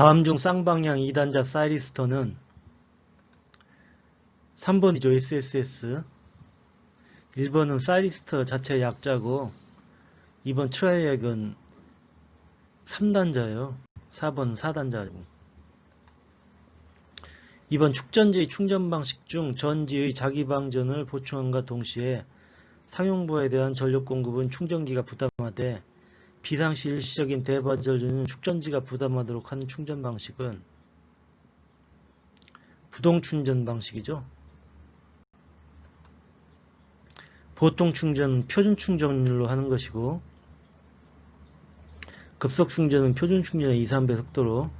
다음 중 쌍방향 2단자 사이리스터는 3번이죠. SSS. 1번은 사이리스터 자체의 약자고 2번 트라이액은 3단자예요. 4번 4단자고. 2번 축전지의 충전 방식 중 전지의 자기방전을 보충함과 동시에 상용부에 대한 전력 공급은 충전기가 부담하되 비상시 일시적인 대바전류는 축전지가 부담하도록 하는 충전 방식은 부동 충전 방식이죠. 보통 충전은 표준 충전율로 하는 것이고 급속 충전은 표준 충전의 2, 3배 속도로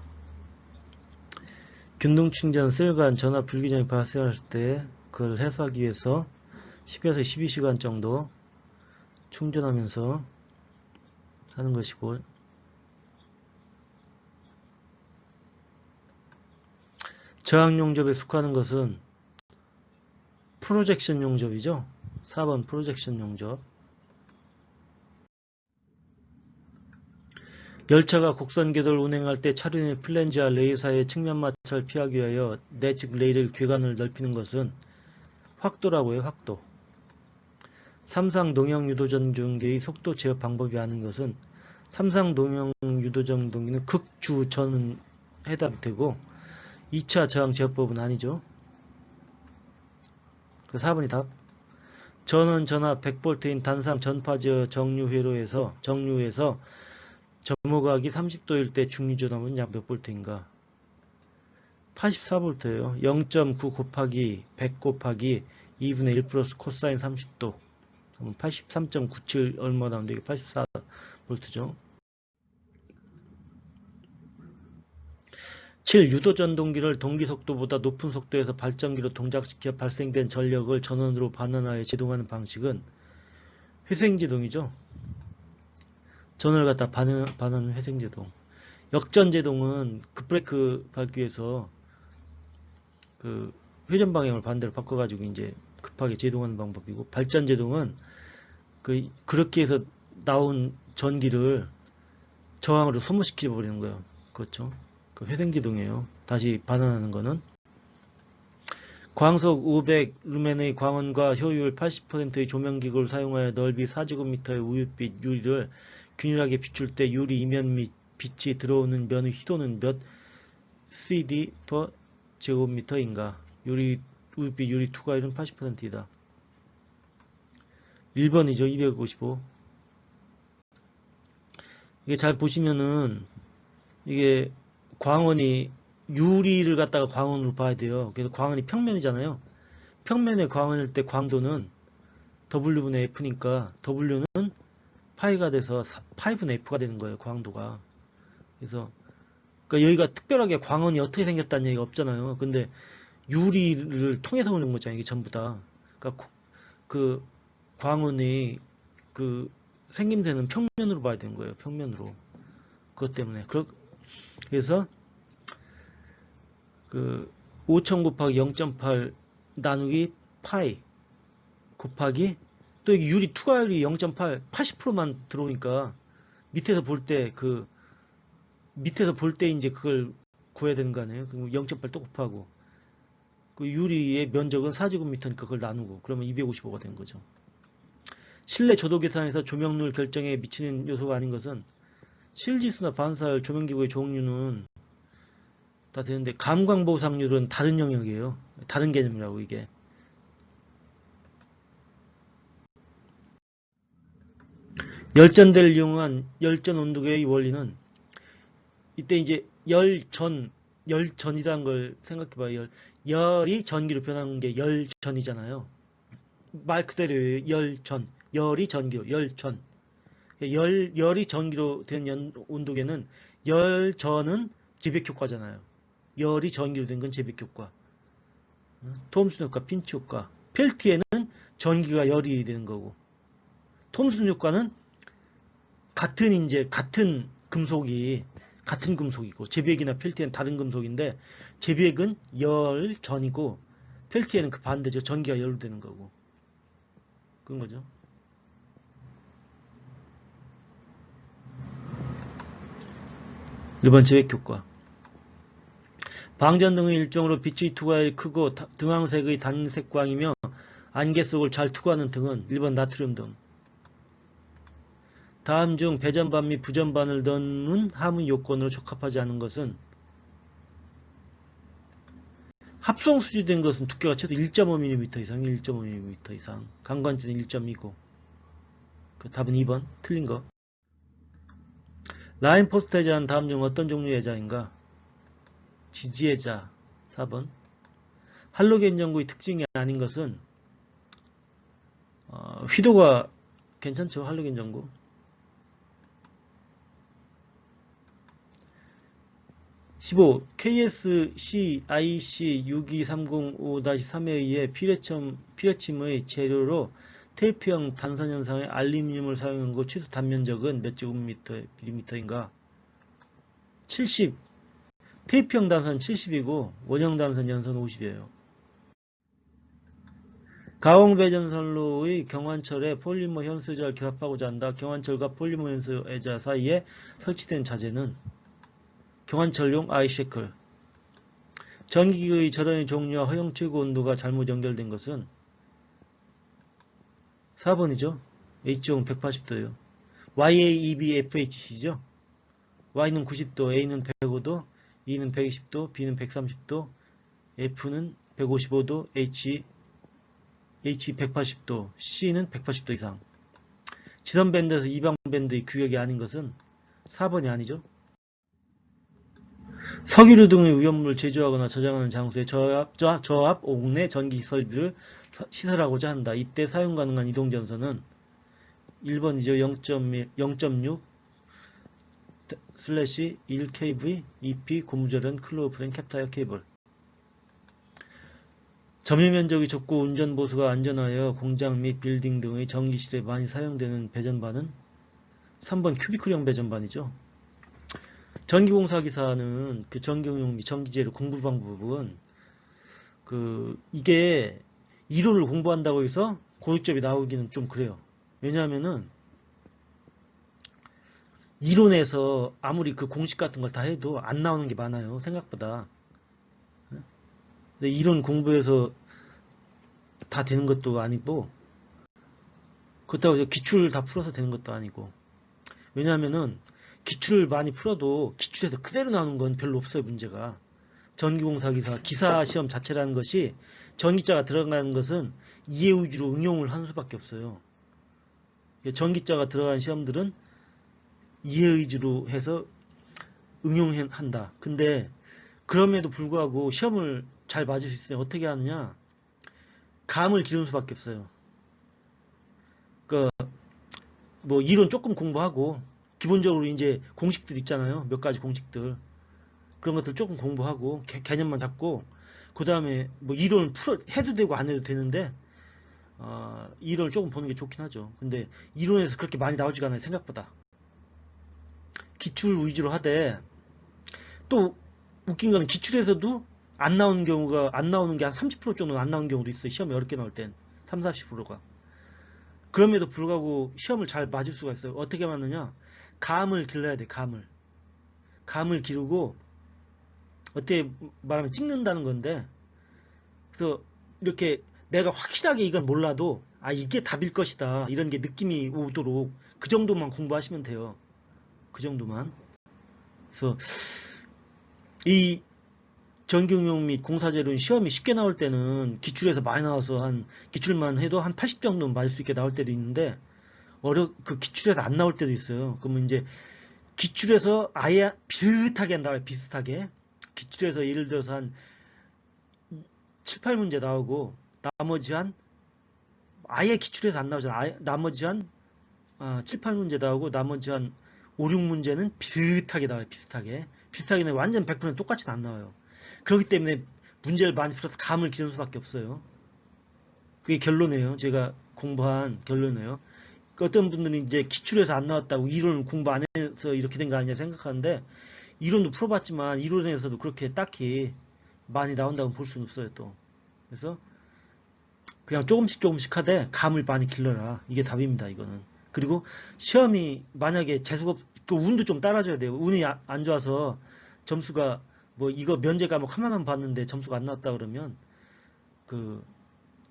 균등 충전은 셀 간 전압 불균형이 발생할 때 그걸 해소하기 위해서 10에서 12시간 정도 충전하면서 하는 것이고 저항 용접에 속하는 것은 프로젝션 용접이죠. 4번 프로젝션 용접. 열차가 곡선 궤도를 운행할 때 차륜의 플랜지와 레일 사이의 측면 마찰을 피하기 위하여 내측 레일의 궤관을 넓히는 것은 확도라고 해요. 확도. 삼상 동형 유도전동기의 속도 제어 방법이 아닌 것은 삼상 동형 유도전동기는 극주전은 해답이 되고 2차 저항 제어법은 아니죠. 그 4번이 답. 전원 전압 100V인 단상 전파제어 정류회로에서 점호각이 30도일 때 중류전압은 약 몇 볼트인가? 84V예요. 0.9 곱하기 100 곱하기 2분의 1 플러스 코사인 30도. 83.97 얼마 나오는데 이게 84V죠. 7. 유도전동기를 동기속도보다 높은 속도에서 발전기로 동작시켜 발생된 전력을 전원으로 반환하여 제동하는 방식은 회생제동이죠. 전원을 갖다 반환하는 회생제동. 역전제동은 급브레이크 밟기 위해서 그 회전 방향을 반대로 바꿔가지고 이제 급하게 제동하는 방법이고, 발전제동은 그렇게 해서 나온 전기를 저항으로 소모시켜 버리는 거예요. 그렇죠. 그 회생제동이에요. 다시 반환하는 거는. 광속 500 루멘의 광원과 효율 80%의 조명기구를 사용하여 넓이 4제곱미터의 우윳빛 유리를 균일하게 비출 때 유리 이면 및 빛이 들어오는 면의 휘도는 몇 cd per 제곱미터인가? 우윳빛 유리 투과율은 80%이다. 1번이죠. 255. 이게 잘 보시면은 이게 광원이 유리를 갖다가 광원으로 봐야 돼요. 그래서 광원이 평면이잖아요. 평면의 광원일 때 광도는 W분의 F니까 W는 파이가 돼서 파이분의 F가 되는 거예요. 광도가. 그래서 그러니까 여기가 특별하게 광원이 어떻게 생겼다는 얘기가 없잖아요. 근데 유리를 통해서 오는 거잖아요. 이게 전부 다. 그러니까 그 광원이 생긴 데는 평면으로 봐야 되는 거예요. 평면으로. 그것 때문에. 그래서 5000 곱하기 0.8 나누기 파이 곱하기 또 여기 유리 투과율이 0.8 80%만 들어오니까 밑에서 볼 때 이제 그걸 구해야 되는 거 아니에요. 그럼 0.8 또 곱하고 그 유리의 면적은 4제곱미터니까 그걸 나누고 그러면 255가 된 거죠. 실내 조도 계산에서 조명률 결정에 미치는 요소가 아닌 것은 실지수나 반사율, 조명기구의 종류는 다 되는데 감광보상률은 다른 영역이에요. 다른 개념이라고 이게. 열전대를 이용한 열전 온도계의 원리는 이때 이제 열전이라는 걸 생각해봐요. 열이 전기로 변하는 게 열전이잖아요. 말 그대로 열전. 열이 전기로 열전. 열이 전기로 된 온도계는 열전은 재백효과잖아요. 열이 전기로 된 건 재백효과. 톰슨 효과, 핀치 효과. 펠티에는 전기가 열이 되는 거고. 톰슨 효과는 같은 금속이고 제비액이나 펠티에는 다른 금속인데 제비액은 열전이고 펠티에는 그 반대죠. 전기가 열로 되는 거고. 그런 거죠. 일번 제백 효과. 방전등의 일종으로 빛의 투과율이 크고 등황색의 단색광이며 안개 속을 잘 투과하는 등은 1번 나트륨 등. 다음 중 배전반 및 부전반을 넣는 함의 요건으로 적합하지 않은 것은 합성 수지된 것은 두께가 최소 1.5mm 이상, 1.5mm 이상, 강관지는 1.2고. 답은 2번 틀린 거. 라인 포스트에자는 다음 중 어떤 종류의 애자인가? 지지애자 4번. 할로겐 전구의 특징이 아닌 것은 휘도가 괜찮죠. 할로겐 전구. 15. KSC IC 62305-3에 의해 피레침의 재료로 테이프형 단선 현상의 알루미늄을 사용한 것 최소 단면적은 몇 제곱미터인가? 70. 테이프형 단선 70이고 원형 단선 연선 50이에요. 가공배전선로의 경환철에 폴리머 현수애자를 결합하고자 한다. 경환철과 폴리머 현수애자 사이에 설치된 자재는 경환철용 아이셰클. 전기기의 절연의 종류와 허용 최고 온도가 잘못 연결된 것은 4번이죠. H종은 180도예요. YAEBFHC죠. Y는 90도, A는 105도, E는 120도, B는 130도, F는 155도, H 180도, C는 180도 이상. 지선밴드에서 이방밴드의 규격이 아닌 것은 4번이 아니죠. 석유류 등의 위험물을 제조하거나 저장하는 장소에 저압 옥내 전기 설비를 시설하고자 한다. 이때 사용 가능한 이동전선은 1번이죠. 0.6/1kV EP 고무절연 클로우프렌 캡타이어 케이블. 점유 면적이 좁고 운전 보수가 안전하여 공장 및 빌딩 등의 전기실에 많이 사용되는 배전반은 3번 큐비클형 배전반이죠. 전기공사기사는 그 전기용용 및 전기재료 공부 방법은 이게 이론을 공부한다고 해서 고득점이 나오기는 좀 그래요. 왜냐하면은 이론에서 아무리 그 공식 같은 걸 다 해도 안 나오는 게 많아요. 생각보다. 근데 이론 공부해서 다 되는 것도 아니고 그렇다고 해서 기출 다 풀어서 되는 것도 아니고. 왜냐하면은 기출을 많이 풀어도 기출에서 그대로 나오는 건 별로 없어요. 문제가. 전기공사기사 기사 시험 자체라는 것이 전기자가 들어가는 것은 이해 위주로 응용을 하는 수밖에 없어요. 전기자가 들어가는 시험들은 이해 위주로 해서 응용한다. 근데 그럼에도 불구하고 시험을 잘 맞을 수 있으면 어떻게 하느냐? 감을 기르는 수밖에 없어요. 뭐 이론 조금 공부하고 기본적으로 이제 공식들 있잖아요. 몇 가지 공식들. 그런 것들 조금 공부하고 개념만 잡고 그 다음에 뭐 이론을 해도 되고 안 해도 되는데 이론을 조금 보는 게 좋긴 하죠. 근데 이론에서 그렇게 많이 나오지가 않아요. 생각보다. 기출 위주로 하되 또 웃긴 건 기출에서도 안 나오는 게 한 30% 정도는 안 나오는 경우도 있어요. 시험이 어렵게 나올 땐 30-40%가. 그럼에도 불구하고 시험을 잘 맞을 수가 있어요. 어떻게 맞느냐? 감을 길러야 돼. 감을 기르고 어떻게 말하면 찍는다는 건데, 그래서 이렇게 내가 확실하게 이건 몰라도 이게 답일 것이다 이런 게 느낌이 오도록 그 정도만 공부하시면 돼요. 그 정도만. 그래서 이 전기응용 및 공사재료는 시험이 쉽게 나올 때는 기출에서 많이 나와서 기출만 해도 한 80 정도는 맞을 수 있게 나올 때도 있는데 그 기출에서 안 나올 때도 있어요. 그러면 이제 기출에서 아예 비슷하게 나와요. 비슷하게. 기출에서 예를 들어서 한 7, 8문제 나오고 나머지 아예 기출에서 안 나오잖아. 나머지 7, 8문제 나오고 나머지 5, 6문제는 비슷하게 나와요. 비슷하게 나와요. 완전 100% 똑같이는 안 나와요. 그렇기 때문에 문제를 많이 풀어서 감을 기르는 수밖에 없어요. 그게 결론이에요. 제가 공부한 결론이에요. 어떤 분들은 이제 기출에서 안 나왔다고 이론을 공부 안 해서 이렇게 된 거 아니냐 생각하는데 이론도 풀어봤지만 이론에서도 그렇게 딱히 많이 나온다고 볼 수는 없어요. 또 그래서 그냥 조금씩 하되 감을 많이 길러라. 이게 답입니다. 이거는. 그리고 시험이 만약에 재수가 또 운도 좀 따라줘야 돼요. 운이 안 좋아서 점수가 뭐 이거 면제 과목 하나만 봤는데 점수가 안 나왔다 그러면 그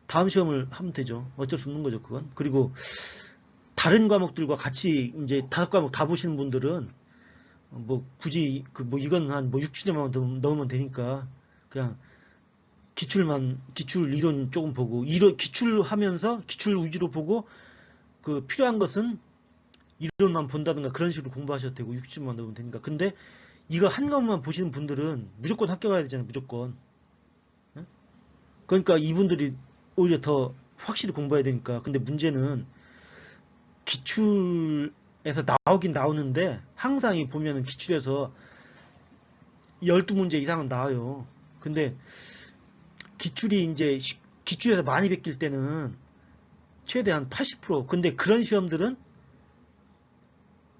다음 시험을 하면 되죠. 어쩔 수 없는 거죠, 그건. 그리고 다른 과목들과 같이 이제 5과목 다 보시는 분들은 뭐 굳이 그 뭐 이건 한 뭐 6, 7점만 넣으면 되니까 그냥 기출 이론 조금 보고 이론 기출하면서 기출 위주로 보고 그 필요한 것은 이론만 본다든가 그런 식으로 공부하셔도 되고 60점만 넣으면 되니까. 근데 이거 한 과목만 보시는 분들은 무조건 학교 가야 되잖아요, 무조건. 예? 그러니까 이분들이 오히려 더 확실히 공부해야 되니까. 근데 문제는 기출에서 나오긴 나오는데 항상 이 보면은 기출에서 12문제 이상은 나와요. 근데 기출이 이제 기출에서 많이 베낄 때는 최대한 80%. 근데 그런 시험들은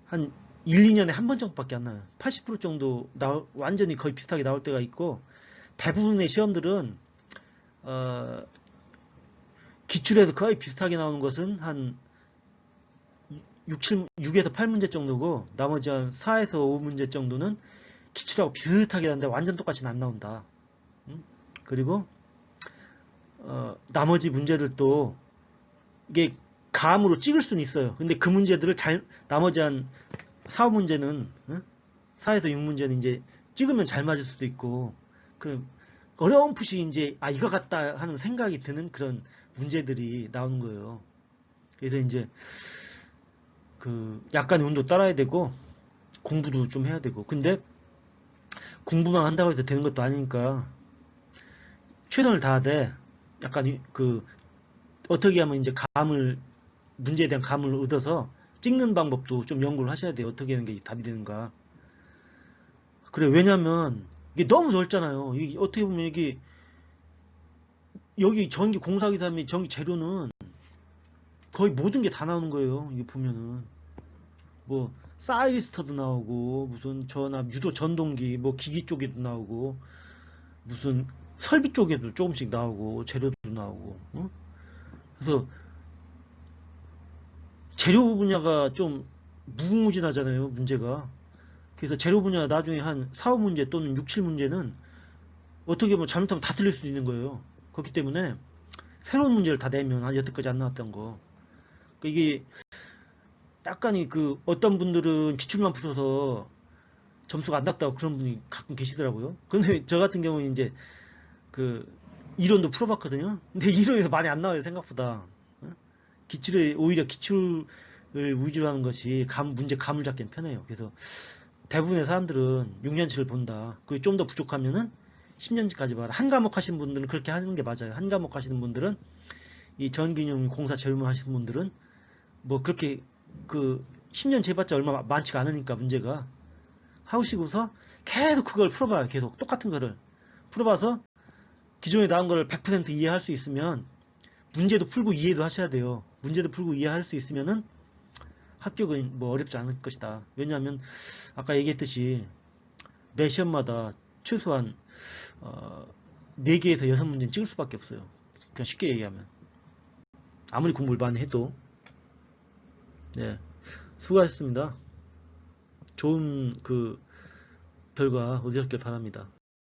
한 1, 2년에 한 번 정도밖에 안 나와요. 80% 정도 완전히 거의 비슷하게 나올 때가 있고, 대부분의 시험들은 기출에서 거의 비슷하게 나오는 것은 한 6에서 8문제 정도고, 나머지 한 4에서 5문제 정도는 기출하고 비슷하게 나는데 완전 똑같이는 안 나온다. 그리고 나머지 문제들도 이게 감으로 찍을 수는 있어요. 근데 그 문제들을 나머지 한 4, 5문제는 4에서 6문제는 이제 찍으면 잘 맞을 수도 있고, 그 어렴풋이 이제 이거 같다 하는 생각이 드는 그런 문제들이 나오는 거예요. 그래서 이제 그 약간의 운도 따라야 되고 공부도 좀 해야 되고. 근데 공부만 한다고 해서 되는 것도 아니니까 최선을 다하되 약간 그 어떻게 하면 이제 문제에 대한 감을 얻어서 찍는 방법도 좀 연구를 하셔야 돼요. 어떻게 하는 게 답이 되는가. 그래, 왜냐면 이게 너무 넓잖아요. 이게 어떻게 보면 여기 전기 공사기사 및 전기 재료는 거의 모든 게 다 나오는 거예요. 이게 보면은 뭐 사이리스터도 나오고 무슨 전압 유도 전동기 뭐 기기 쪽에도 나오고 무슨 설비 쪽에도 조금씩 나오고 재료도 나오고. 그래서 재료 분야가 좀 무궁무진하잖아요, 문제가. 그래서 재료 분야 나중에 한 4, 5문제 또는 6, 7문제는 어떻게 보면 잘못하면 다 틀릴 수도 있는 거예요. 그렇기 때문에 새로운 문제를 다 내면 한 여태까지 안 나왔던 거. 그러니까 이게 약간이 그 어떤 분들은 기출만 풀어서 점수가 안 났다고 그런 분이 가끔 계시더라고요. 근데 저 같은 경우는 이제 그 이론도 풀어봤거든요. 근데 이론에서 많이 안 나와요, 생각보다. 오히려 기출을 위주로 하는 것이 문제 감을 잡기는 편해요. 그래서 대부분의 사람들은 6년치를 본다. 그게 좀 더 부족하면은 10년치까지 봐라. 한 과목 하시는 분들은 그렇게 하는 게 맞아요. 한 과목 하시는 분들은 이 전기용 공사 재료만 하시는 분들은 뭐 그렇게 그 10년 재봤자 얼마 많지가 않으니까 문제가 하시고서 계속 그걸 풀어봐요. 계속 똑같은 거를 풀어봐서 기존에 나온 거를 100% 이해할 수 있으면 문제도 풀고 이해도 하셔야 돼요. 문제도 풀고 이해할 수 있으면은 합격은 뭐 어렵지 않을 것이다. 왜냐하면 아까 얘기했듯이 매 시험마다 최소한 4개에서 6문제는 찍을 수밖에 없어요. 그냥 쉽게 얘기하면 아무리 공부를 많이 해도. 네, 수고하셨습니다. 좋은 그 결과 얻으셨길 바랍니다.